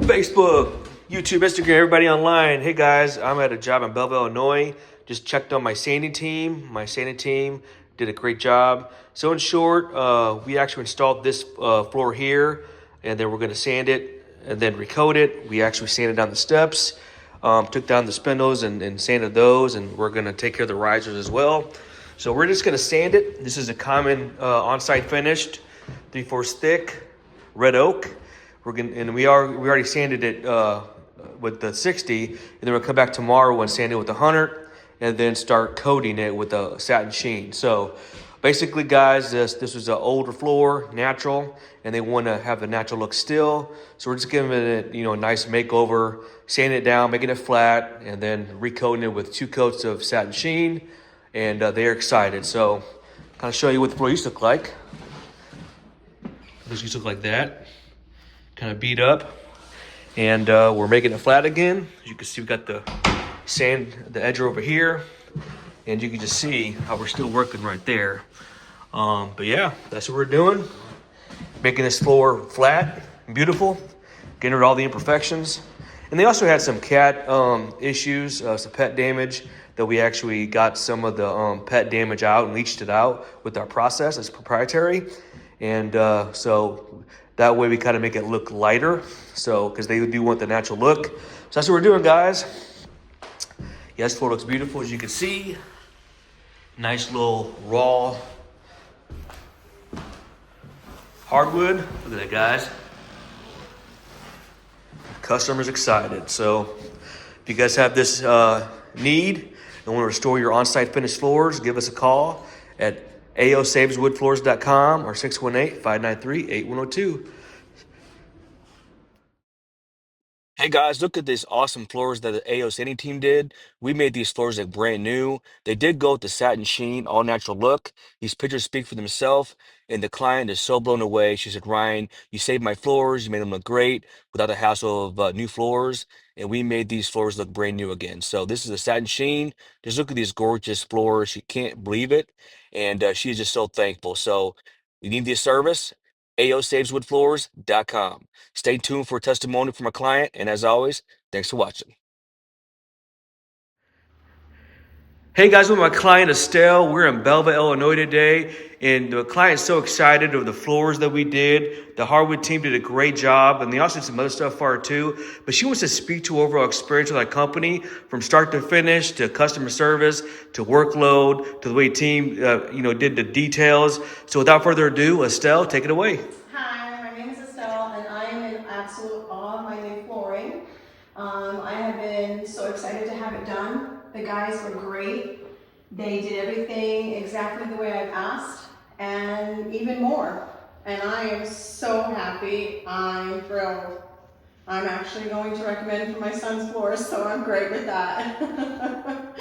Facebook, YouTube, Instagram, everybody online. Hey guys, I'm at a job in Belleville, Illinois. Just checked on my sanding team. My sanding team did a great job. So in short, we actually installed this floor here, and then we're going to sand it and then recoat it. We actually sanded down the steps, took down the spindles and sanded those, and we're going to take care of the risers as well. So we're just going to sand it. This is a common on-site finished 3/4 thick red oak. We already sanded it with the 60, and then we'll come back tomorrow and sand it with the 100, and then start coating it with the satin sheen. So basically, guys, this was an older floor, natural, and they want to have the natural look still. So we're just giving it, a nice makeover, sanding it down, making it flat, and then recoating it with 2 coats of satin sheen. And they're excited. So kind of show you what the floor used to look like. This used to look like that. Kind of beat up, and we're making it flat again. As you can see, we got the sand, the edger over here, and you can just see how we're still working right there. But yeah, that's what we're doing, making this floor flat and beautiful, getting rid of all the imperfections. And they also had some cat issues, some pet damage, that we actually got some of the pet damage out and leached it out with our process. It's proprietary. And so that way we kind of make it look lighter. So, because they do want the natural look. So that's what we're doing, guys. Yeah, this floor looks beautiful, as you can see. Nice little raw hardwood. Look at that, guys. Customer's excited. So if you guys have this need and want to restore your on-site finished floors, give us a call at AOCleaning.com or 618-593-8102. Hey guys, look at these awesome floors that the AO Cleaning team did. We made these floors like brand new. They did go with the satin sheen, all natural look. These pictures speak for themselves, and the client is so blown away. She said, "Ryan, you saved my floors. You made them look great without the hassle of new floors, and we made these floors look brand new again." So this is a satin sheen. Just look at these gorgeous floors. She can't believe it, and she is just so thankful. So you need this service? AOSavesWoodFloors.com. Stay tuned for a testimony from a client, and as always, thanks for watching. Hey guys, with my client Estelle, we're in Belleville, Illinois today, and the client's so excited of the floors that we did. The hardwood team did a great job, and they also did some other stuff for her too. But she wants to speak to overall experience with our company, from start to finish, to customer service, to workload, to the way team, did the details. So without further ado, Estelle, take it away. Hi, my name is Estelle, and I am in absolute awe of my new flooring. I have been so excited to have it done. The guys were great. They did everything exactly the way I've asked, and even more. And I am so happy. I'm thrilled. I'm actually going to recommend for my son's floors, so I'm great with that.